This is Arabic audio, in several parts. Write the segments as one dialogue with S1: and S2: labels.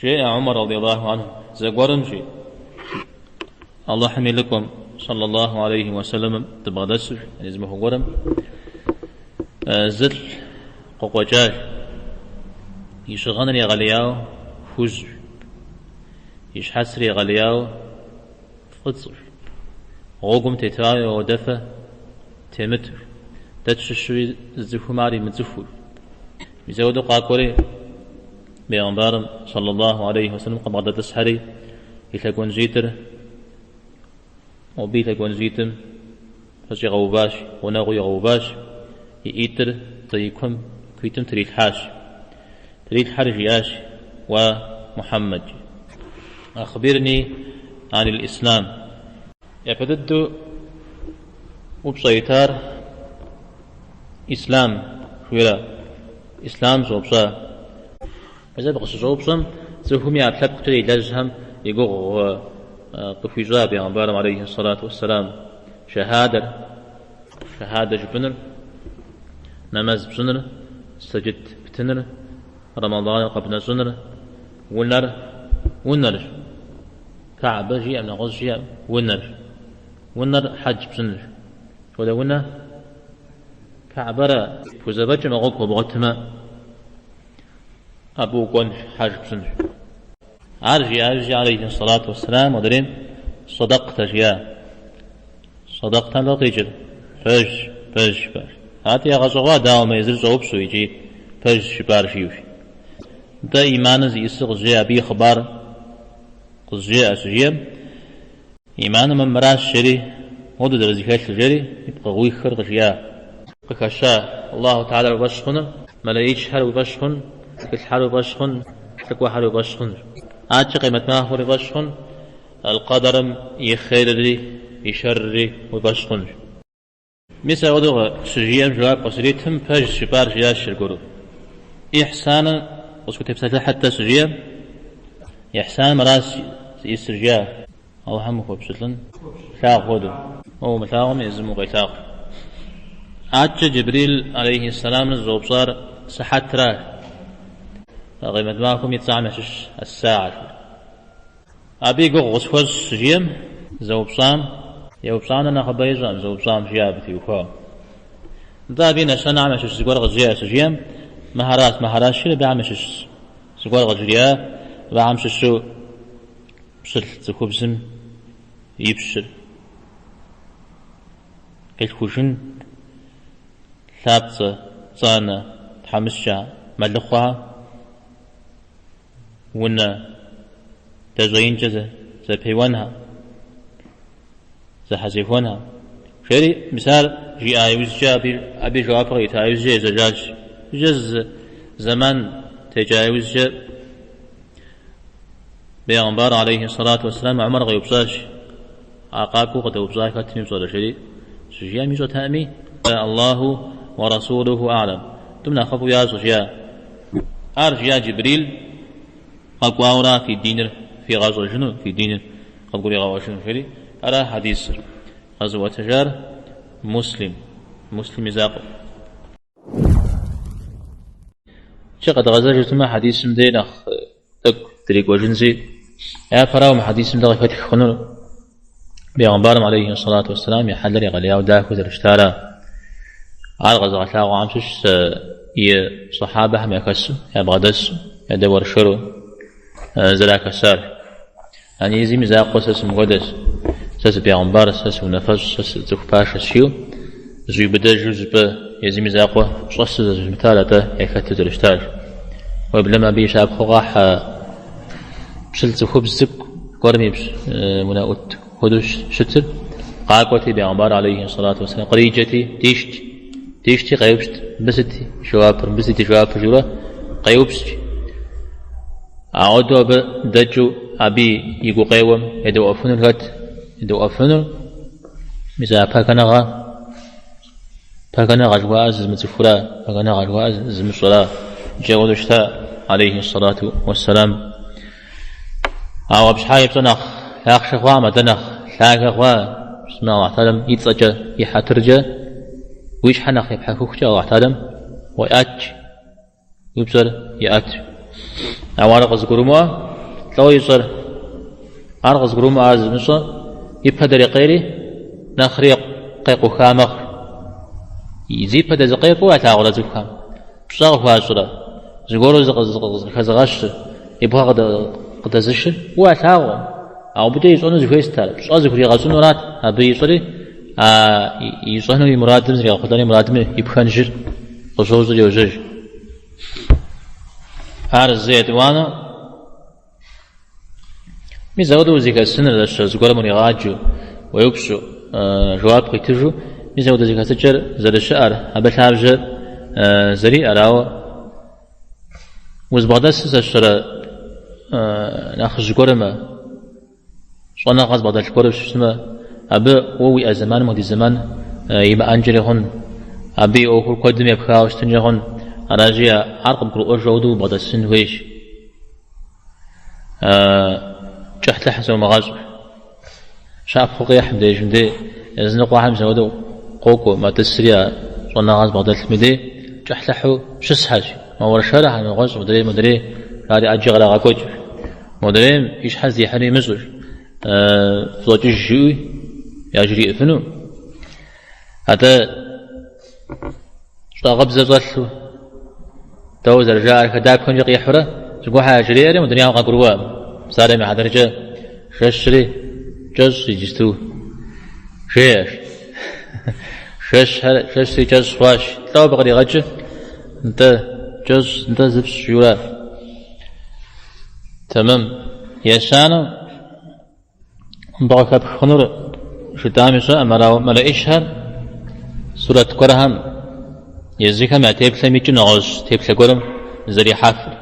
S1: جاء عمر رضي الله عنه زقورم جي الله حمي لكم صلى الله عليه وسلم تبغى دسر يعني اسمه قرم زل قوقجاج يشغنني غلياو فوز يشحسري غلياو فتصر غوقم تتاوي ودفة تمتر تتششوي الزفماري متزفو يزودو قاكوري بيغمبارم صلى الله عليه وسلم قد غدا تسحري يتلقون زيتر وبيتلقون زيتم فشي غوباش وناغي غوباش يئتر تيكم كيتم تريد حاش تريد حرج ياش ومحمد أخبرني عن الإسلام يفدد وبصيتار إسلام شويرا إسلام زوبصا إذا بقص زوبصم زوهم يعتلق تري لجهم يقول قفيزا بيغمبارم عليه الصلاة والسلام شهادة جبنر نماز بسنر سجد بتنر رمضان قبل سنر ونر كعبة جيء من غز جيء ونر حج بسنر ولا ونا كعبة فزبج مغوك وبغتما أبو قنش حج بسنر عرجي عليه الصلاة والسلام ودرين صدقت جيا صدقت لا تجد فج هاتي غزوا داوم يزر زوب سويجي فج بار فيوش دا إيمان زي يسق جيا بي خبار قزجيا أسجيا إيمان من مراس شري ودو درزي خيش الجري يبقى غوي خرق جيا قكشا الله تعالى وبشخن ملايش حر وبشخن كل حر وبشخن تقوى حر وبشخن عاد قيمة ما هو وبشخن القدر يخير لي يشر لي وبشخن مثل ودو سجيا جواب قصريتهم فج شبار جيا الشرقرو إحسانا وسكت بساتل حتى سجيا إحسان مراس يسرجا أو هم هو بشتلن شاق ودو أو مثاهم يزمو غيتاق عاد جبريل عليه السلام الزوب صار صحت راه غيمت معكم يتسامح الساعة أبي قوغ غسوز سجيم زوب صام يوب صام أنا خبيزان زوب صام جيابتي وفا دا بينا سنة عمش سجوار غزيا سجيم مهارات شيل بعمش سجوار غزيا بعمش شو بسل تخبزم يبشر كل خوشن ثابتة صانة تحمشها ملخها ونا تزوين جزء زبيوانها زحزيفونها شري مثال جي آيوز جابر أبي جواب غيت آيوز جي زجاج جز زمان تجاوز جا بيغمبار عليه الصلاة والسلام عمر غيبصاش عقاكو قد وبصاش كاتني بصورة شري سجيا ميزو تامي الله ورسوله أعلم تمنا خفو يا سجيا أرجيا جبريل قاورا في دينر في غزوة جنو في دينر قبل غزوة جنو شري أرى حديث غزوة تجار مسلم يزاق شقد غزوة جتما حديث مدينة تك تريق وجنزي يا فراو حديث مدينة فتح خنور بيغمبارم عليه الصلاة والسلام يحلل يغلياو داكو اشتارا على غزوة لاغو عمشش صحابة هم يكسو يبغدس يدور شرو زلاك السار يعني يزي مزاق سس مقدس سس بيغمبار سس ونفس سس زخباش شيو زي بدا جزء يزي مزاقه صص مثالته يكتت الاشتاج وبلما بيشاب خواح بسلت خبزك قرمي مناوت خدوش شتر قاقوتي بيغمبار عليه الصلاة والسلام قريجتي تيشتي قيوبشت بستي شواب جورا قيوبشت أعودوا بدجو أبي يقو قيوم يدو أفنر مثلا فكان غجواء زمتفرا فكان غجواء زمصلا جاود اشتاء عليه الصلاة والسلام أو بشحايب تنخ لاخ شخوا مدنخ لاخ شخوا بسم الله تعالى يتسجى يحترجى ويش حنخ يبحكوخجى الله تعالى ويأتش يبصر يأتش أولا قذكروا لو يصير أرغز قروم أعز مصر يبهدر يقيري نخريق قيقو خامخ يزيب هذا زقيق واتع ولا زكام بصاغ فاشرة زقولو زغاش يبغى قد زش واتع أو بدي يصون زكيستار بصاغ زكري غاسون ورات أبي يصري يصونه مرادم زي خداني مرادم يبغى نجر قصوص يوجج عارض زيت وانا ميزودو زيك السنة لش زقول من يغاجو ويبشو جواب قيتجو ميزودو زيك السجر زر الشعر أبى تعرج زري أراو وزبادس الشرا ناخذ قرمة شو ناخذ بعد القرب شو اسمه أبى ووي الزمان مودي الزمان يبقى أنجلي هون أبي أوكل قدم يبقى وستنجي هون أراجع أرقم كل أرجودو بعد السن ويش جحت لحسن مغازو شعب خوقي أحمد يجندي إذن قواحم زودو قوكو ما تسريا شو ناخذ بعد المدي جحت لحو شس حاجة ما ورشارة عن مغاز مدري رادي أجي غلا غاكوج مدري إيش حزي حري مزوج زوج الجوي يجري فنو هذا شو غبزة زلوا توز الرجال كداب كون يقي حرة تقول حاجة جريرة مدري عن قروة صار مع درجة ششري جز يجستو شش جز واش لو بقدي غجة انت زبس شولا تمام يسانا بقى بخنور شو دامي شو ملا إشهر سورة قرهم يزيكا ما تبلا ميجي نغوش تبلا قرم زري حافر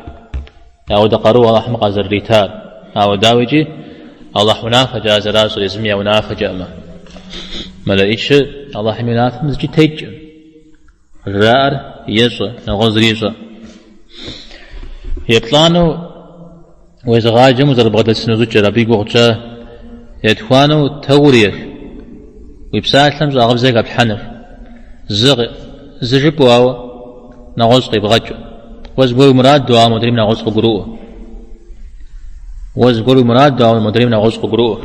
S1: أو دقرو الله حمق زريتار أو داوجي الله منافع جاز راسو يزمي منافع جاما ملا إيش الله حمي منافع مزجي تيج رار يسو نغوز ريسو يبلانو ويزغاجم وزربغد السنوزو جرابي قوغجا يدخوانو توريخ ويبساتلم زاغب زيغ بحنر زجب واو نغوز قيبغجو وزقوي مراد دعا مدريم نغوز قبروه وزقوي مراد دعا مدريم نغوز قبروه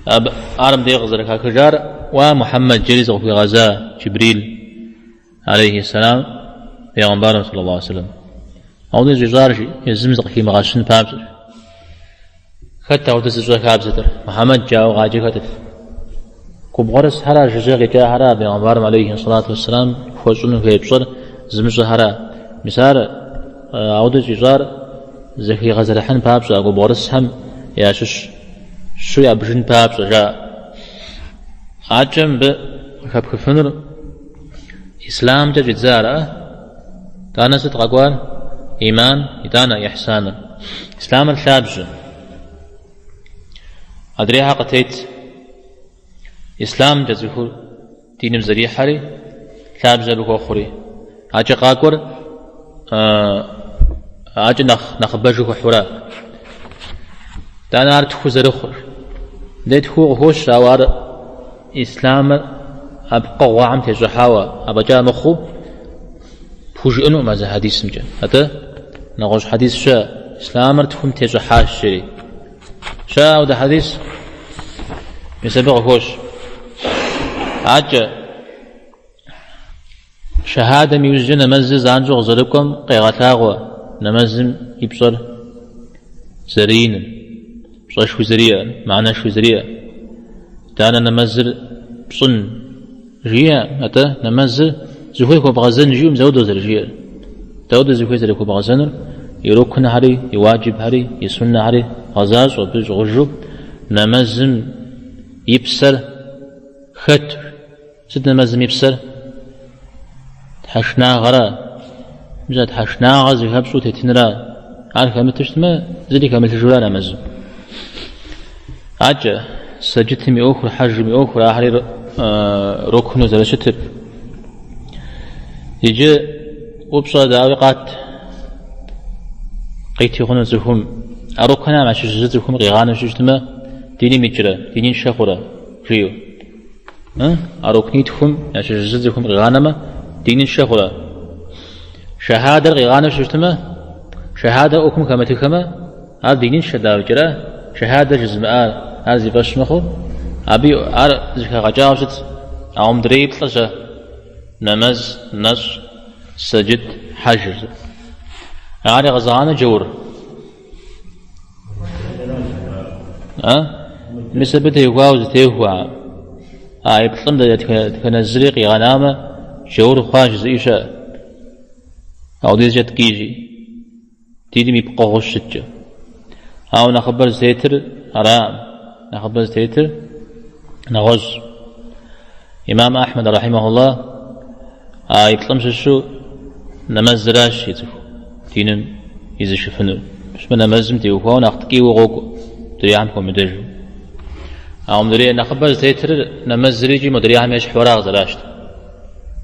S1: أب آرم ديغ زركا كجار ومحمد جريز في غزا جبريل عليه السلام بيغنبار صلى الله عليه وسلم أولا جزارجي يزمزق في مغاشن بامسر خطة ودس زوك عبزتر محمد جاو غاجي خطت كبغرس هرا جزاقي جا هرا بيغنبار عليه الصلاة والسلام خوشون في بصر زمز هرا مثال أولا جزار زكي غزلحن بامسر أقو بغرس هم يا شو يابجن بامسر جا عجم بخبخفنر إسلام جا جزارة تانا ستغقوان إيمان يتانا إحسانا إسلام الثابج أدريها قتيت إسلام جزهور دين مزري حري ثابج بكو خوري أجي قاقور أجي نخبجو حورا تانا أرتخو زرخور ديتخو هوش راوار إسلام أبقى وعم تجحاوة أبجا مخو بوجي أنو ماذا حديث مجا هذا نغوش حديث شا إسلام ارتكم تجحاش شري شا وده حديث يسبق هوش عجا شهادة ميوزي نمزز عنجو غزركم قيغتاغوا نمزم يبصر زرين بصر شو زريا معنا شو زريا دانا نمزل بصن جيا هذا نمزل زهوي كو بغزن جيوم زودو زرجيا زودو زهوي زركو بغزن يروكن هري يواجب هري يسن هري غزاز وبز غجو نمزم يبسر خطر سد نمزم يبسر تحشنا غرا جات حشنا غزي هبسو تتنرا عارف كم تشتما زدي كم تجولا نمزم عجا سجدت مي أخر حج مي أخر أحري ركن زرشتر يجي وبصا داوقات قيتي خنا زهم أروكنا مع شجزتكم غيغانا شجتما ديني مجرى ديني شخورة جيو أروكنيتكم مع شجزتكم غيغانا ديني شخورة شهادة غيغانا شجتما شهادة أكم كما تكما هذا دينين شداو جرا شهادة جزم هذا باش مخو أبي زكا غجاوشت أوم دريب ثلاثة نماز نص سجد حجر يعني غزانة جور مسبته يواوز تيهوا يبطلم ده تكنزرق غنامة جور خاجز إيشا أو دي جت كيجي تيدي ميبقوش شجة أو نخبر زيتر حرام نخبر زيتر نغز إمام أحمد رحمه الله يبطلم شو نماز زراش يتفو تينن إذا شفنو بس من نمازم تيوفو نختكي وغوكو دريعمكم مدرجو أو مدري نخبر زيتر نمازري جي مدري عميش حوراغ زراشت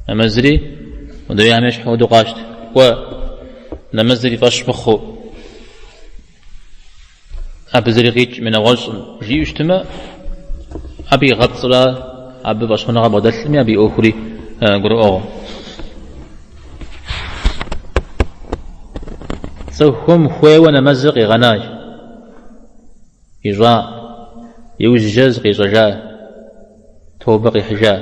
S1: نمازري مدري عميش حودو قاشت و نمازري فاش مخو أبزري غيج من غوز جي اجتماع أبي غطرة أبي باشونا غبادلمي أبي أخري قرؤ أغو سوهم خوي ونمزق غناج يجا يوجز قيجا توبق حجا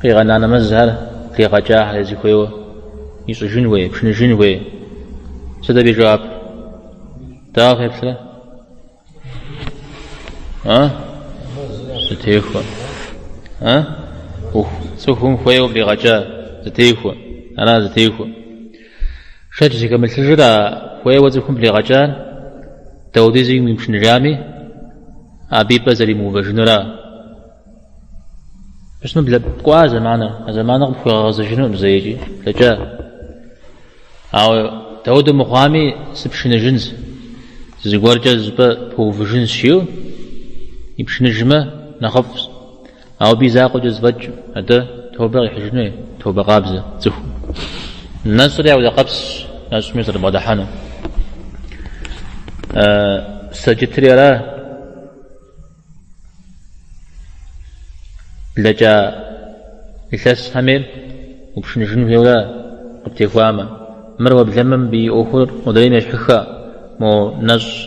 S1: قي غنا نمزهر قي غجا هذي خوي يجا جنوي بشن جنوي سدا بجواب داغ يبسلا ستيخو سوهم خوي وبغجا ستيخو أنا ستيخو شجع كمل سجرا خوي وزكم بغجان تودي زي مش نجامي أبي بزري مو بجنورا بس نبلا بقوا زمانه بخوا غزجنو زيجي لجا أو تود مقامي سبشن جنز زغورجا زب بوفجن شيو يبشن جمه نخفص أو بيزاقو جزبج هذا توبة يحجنه توبة قابزة زخو الناس ريا ولا قبس ناس مصر مدحنا سجدت ريا لجا لساس حميل وبشن جنو يولا قبتيفواما مروى بذمم بأخر ودرين يشحخا مو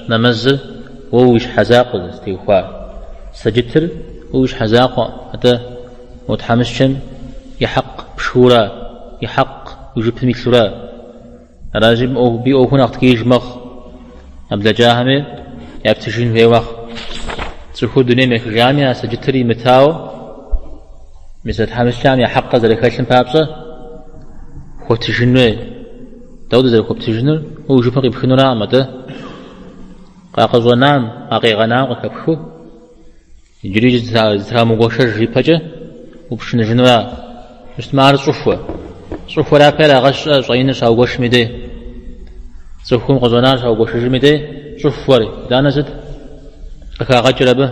S1: نمز ووش حزاق استيخوا سجدتر ووش حزاق حتى متحمسشن يحق بشورا يحق وجب مثلورا راجب أو بي أو هنا أختكيج مخ أبدا جاهمي يبتجين في وقت تخود دنيا مخجامي سجدتري متاو مثل تحمسشن يحق ذلك خشن بابسه خو تجنوي داود ذلك خو تجنر وجب قيب خنورا مده قاقزو نام قاقي غنام قاقبخو يجري زتها مغوشر جيباجه وبشن جنورا مش مار صفوة لا بلا غش صين شاوغوش ميدي صفوم قزونا شاوغوش ميدي صفوري دانا زد أكا غجر به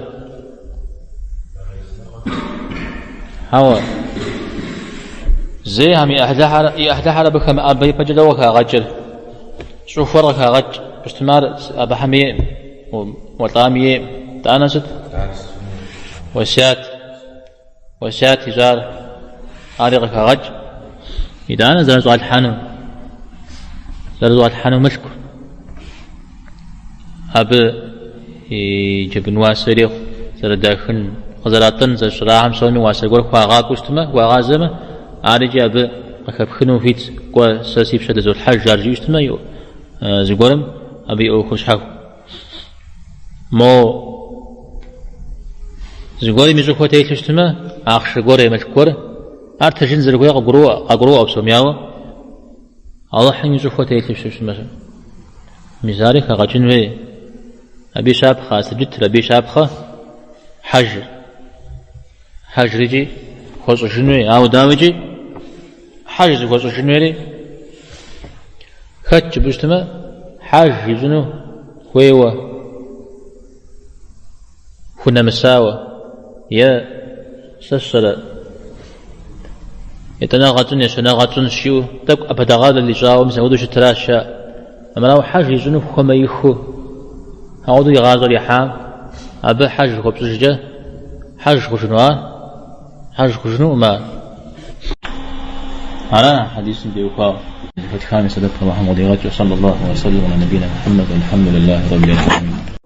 S1: هوا زي هم يأهدها بكم أبي بجدا وكا غجر صفور كا غج باستمار أبحمي وطامي دانا زد وسيات يزار عارق كا غج إذا أنا زرزوا الحانو ملك أب جبن واسريخ زر داخل خزراتن زر شراهم سومي واسرقور خواغا كشتما وغازما عارجي أب قفخنو فيت قوى ساسيب شد زر الحاج جارجي اشتما يو زقورم أبي أو خشحاو مو زقوري ميزو خوتي تشتما أخش قوري ملكور أرتجن زرقوا أقروا أو سمياو الله حين يشوفه تيتشوف مثلا مزارك غجن وي أبي شابخة سجدت أبي شابخة حج رجي خوص جنوي أو داوجي حج خوص جنوي خدش بجتما حج يجنو خويوة كنا مساوة يا سسر يتناغتون يشناغتون شيو تك أبدغاد اللي جاءوا مسعودو شتراشا أما لو حاج يجنوب خما يخو هاودو يغازو لحام أبا حاج خبز جا حاج خشنوا ما أنا حديث بيوكاو وتخامس دكتور محمود وصلى الله وسلم على نبينا محمد والحمد لله رب العالمين.